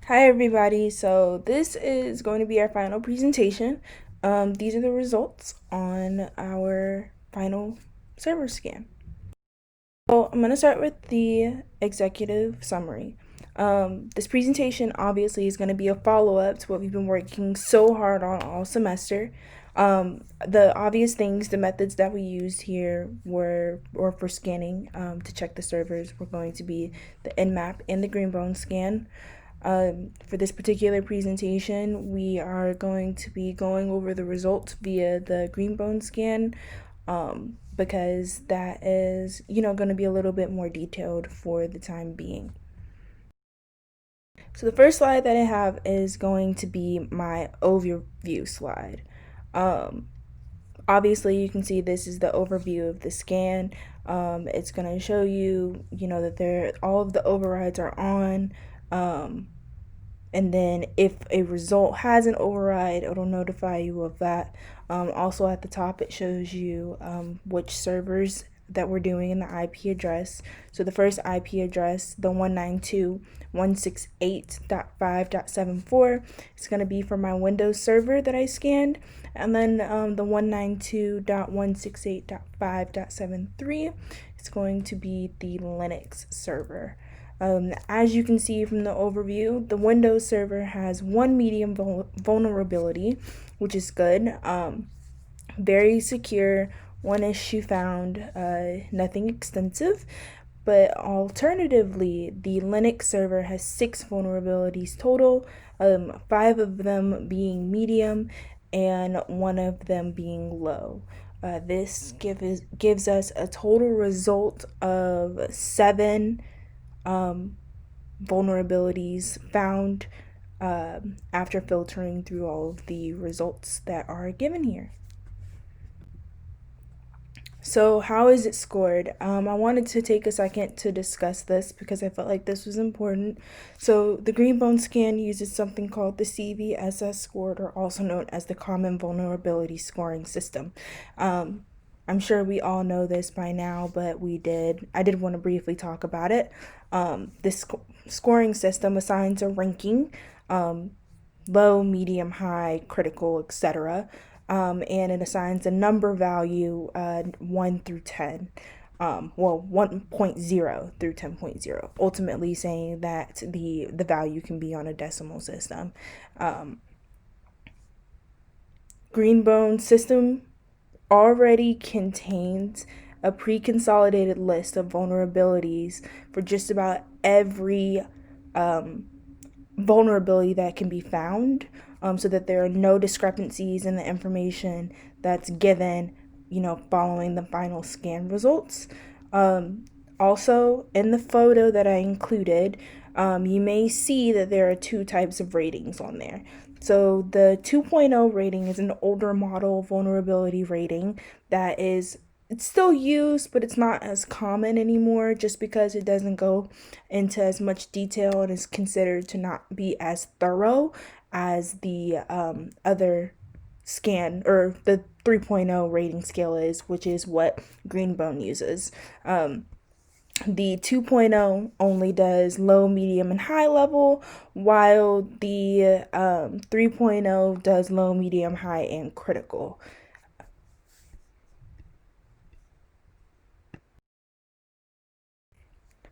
Hi everybody, so this is going to be our final presentation. These are the results on our final server scan. So I'm going to start with the executive summary. This presentation obviously is going to be a follow-up to what we've been working so hard on all semester. The obvious things, the methods that we used here or for scanning to check the servers, were going to be the Nmap and the Greenbone scan. For this particular presentation, we are going to be going over the results via the Greenbone scan because that is, going to be a little bit more detailed for the time being. So the first slide that I have is going to be my overview slide. Um, Obviously, you can see this is the overview of the scan. It's going to show you, that all of the overrides are on. And then if a result has an override, it'll notify you of that. Also at the top, it shows you which servers that we're doing in the IP address. So the first IP address, the 192.168.5.74, is going to be for my Windows server that I scanned. And then the 192.168.5.73 is going to be the Linux server. As you can see from the overview, the Windows server has one medium vulnerability, which is good. Very secure, one issue found, nothing extensive. But alternatively, the Linux server has 6 vulnerabilities total, 5 of them being medium and 1 of them being low. This gives us a total result of 7 vulnerabilities found after filtering through all of the results that are given here. So, how is it scored? I wanted to take a second to discuss this because I felt like this was important. So, the Greenbone scan uses something called the CVSS score, or also known as the Common Vulnerability Scoring System. I'm sure we all know this by now, but I did want to briefly talk about it. This scoring system assigns a ranking, low, medium, high, critical, etc. And it assigns a number value 1 through 10. 1.0 through 10.0, ultimately saying that the value can be on a decimal system. Greenbone system already contains a pre-consolidated list of vulnerabilities for just about every vulnerability that can be found, so that there are no discrepancies in the information that's given, following the final scan results. Also, in the photo that I included, you may see that there are 2 types of ratings on there. So the 2.0 rating is an older model vulnerability rating that is it's still used, but it's not as common anymore just because it doesn't go into as much detail and is considered to not be as thorough as the other scan or the 3.0 rating scale is, which is what Greenbone uses. The 2.0 only does low, medium, and high level, while the 3.0 does low, medium, high, and critical.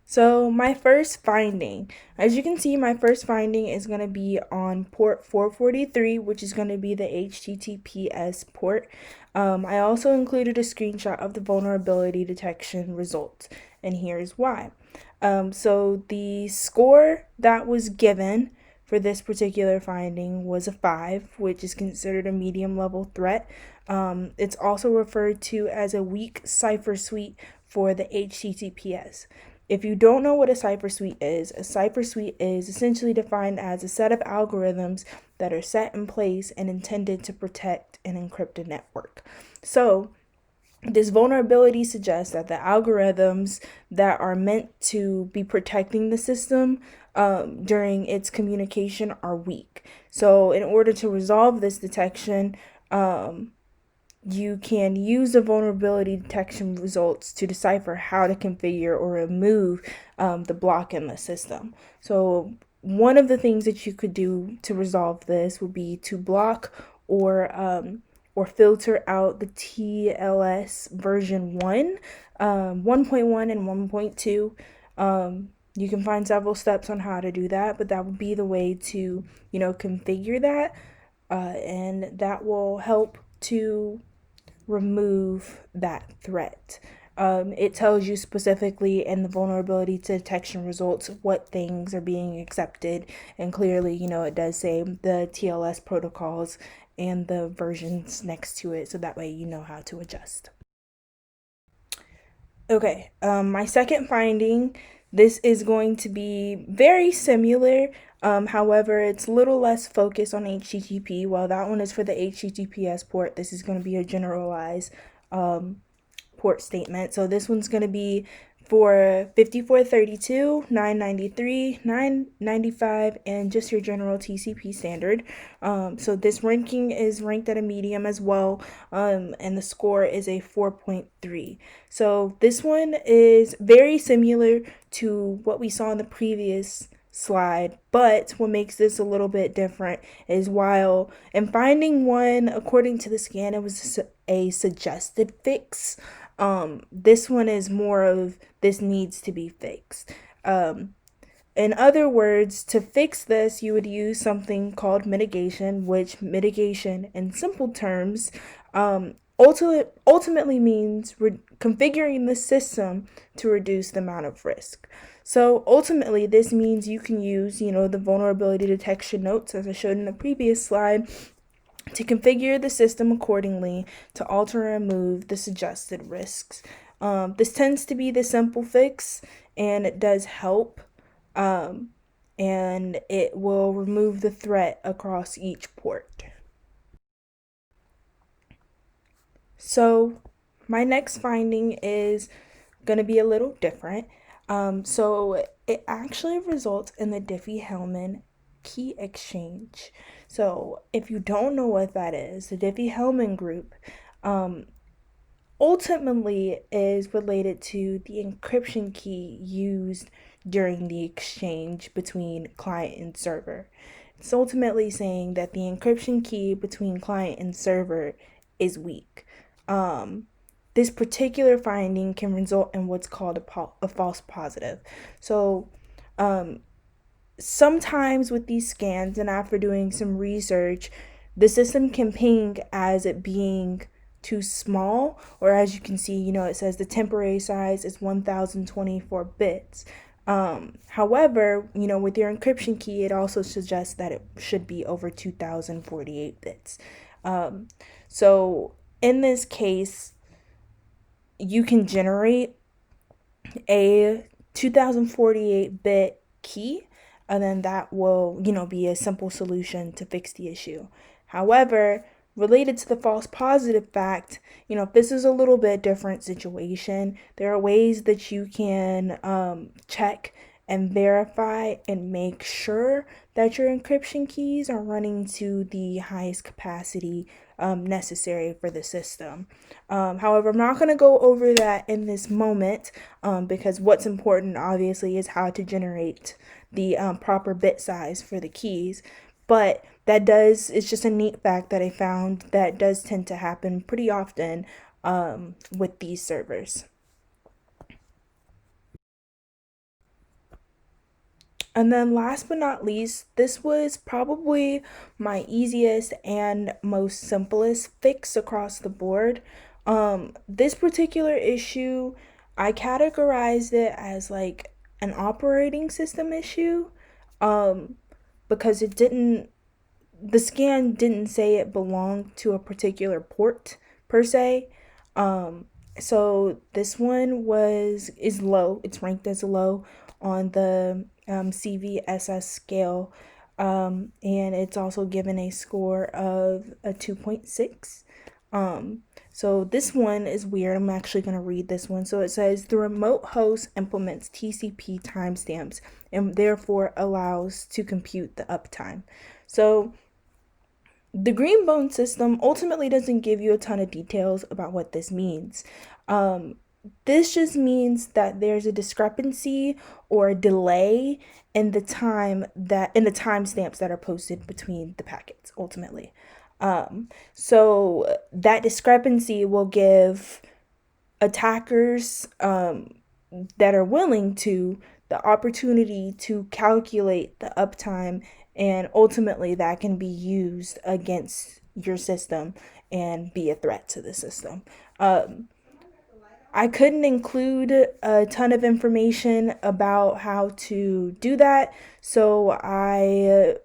So my first finding, as you can see, my first finding is going to be on port 443, which is going to be the HTTPS port. I also included a screenshot of the vulnerability detection results, and here's why. So the score that was given for this particular finding was a 5, which is considered a medium level threat. It's also referred to as a weak cipher suite for the HTTPS. If you don't know what a cipher suite is, a cipher suite is essentially defined as a set of algorithms that are set in place and intended to protect and encrypt a network. So, this vulnerability suggests that the algorithms that are meant to be protecting the system during its communication are weak. So, in order to resolve this detection, you can use the vulnerability detection results to decipher how to configure or remove the block in the system. So one of the things that you could do to resolve this would be to block or filter out the TLS version 1, 1.1 and 1.2. You can find several steps on how to do that, but that would be the way to, configure that, and that will help to remove that threat. It tells you specifically in the vulnerability to detection results what things are being accepted, and clearly, it does say the TLS protocols and the versions next to it, so that way you know how to adjust. Okay, my second finding, this is going to be very similar. However, it's a little less focused on HTTP. While that one is for the HTTPS port, this is going to be a generalized port statement. So this one's going to be for 5432, 993, 995, and just your general TCP standard. So this ranking is ranked at a medium as well, and the score is a 4.3. So this one is very similar to what we saw in the previous slide, but what makes this a little bit different is while in finding one, according to the scan, it was a suggested fix. This one is more of this needs to be fixed. In other words, to fix this, you would use something called mitigation, which mitigation, in simple terms, ultimately means configuring the system to reduce the amount of risk. So ultimately, this means you can use, the vulnerability detection notes, as I showed in the previous slide, to configure the system accordingly to alter and remove the suggested risks. This tends to be the simple fix, and it does help, and it will remove the threat across each port. So my next finding is going to be a little different. So it actually results in the Diffie-Hellman key exchange. So if you don't know what that is, the Diffie-Hellman group ultimately is related to the encryption key used during the exchange between client and server. It's ultimately saying that the encryption key between client and server is weak. This particular finding can result in what's called a false positive. So, sometimes with these scans, and after doing some research, the system can ping as it being too small, or as you can see, it says the temporary size is 1024 bits. However, with your encryption key, it also suggests that it should be over 2048 bits. So in this case, you can generate a 2048 bit key, and then that will, be a simple solution to fix the issue. However, related to the false positive fact, if this is a little bit different situation, there are ways that you can check and verify and make sure that your encryption keys are running to the highest capacity necessary for the system. However, I'm not going to go over that in this moment, because what's important obviously is how to generate the proper bit size for the keys. But it's just a neat fact that I found that does tend to happen pretty often with these servers. And then last but not least, this was probably my easiest and most simplest fix across the board. This particular issue, I categorized it as like an operating system issue, because the scan didn't say it belonged to a particular port per se. So this one is low. It's ranked as low on the CVSS scale, and it's also given a score of a 2.6. So this one is weird. I'm actually going to read this one. So it says the remote host implements TCP timestamps and therefore allows to compute the uptime. So the Greenbone system ultimately doesn't give you a ton of details about what this means. this just means that there's a discrepancy or a delay in the timestamps that are posted between the packets ultimately. So that discrepancy will give attackers that are willing to the opportunity to calculate the uptime, and ultimately that can be used against your system and be a threat to the system. I couldn't include a ton of information about how to do that, so I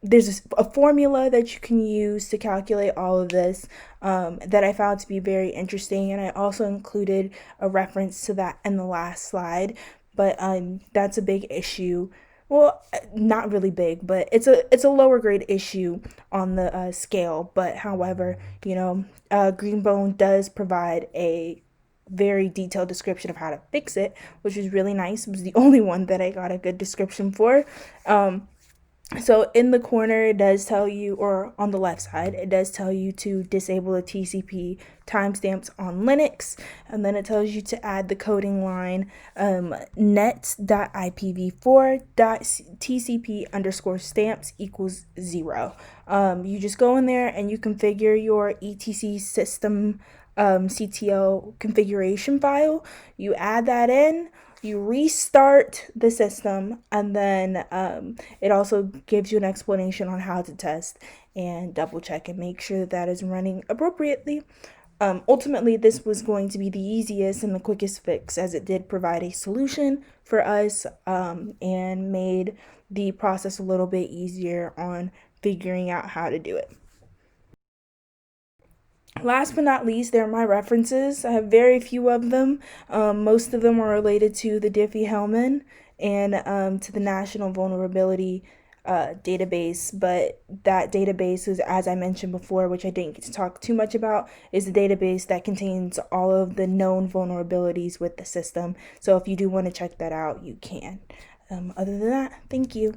there's a formula that you can use to calculate all of this that I found to be very interesting, and I also included a reference to that in the last slide. But that's a big issue. Well, not really big, but it's a lower grade issue on the scale. But however, Greenbone does provide a very detailed description of how to fix it, which is really nice. It was the only one that I got a good description for. So in the corner, it does tell you, or on the left side, it does tell you to disable the TCP timestamps on Linux, and then it tells you to add the coding line net.ipv4.tcp _ stamps =0. You just go in there and you configure your etc system CTL configuration file. You add that in, you restart the system, and then it also gives you an explanation on how to test and double check and make sure that is running appropriately. Ultimately, this was going to be the easiest and the quickest fix, as it did provide a solution for us and made the process a little bit easier on figuring out how to do it. Last but not least, they're my references. I have very few of them. Most of them are related to the Diffie-Hellman and to the National Vulnerability database. But that database is, as I mentioned before, which I didn't get to talk too much about, is the database that contains all of the known vulnerabilities with the system. So if you do want to check that out, you can. Other than that, thank you.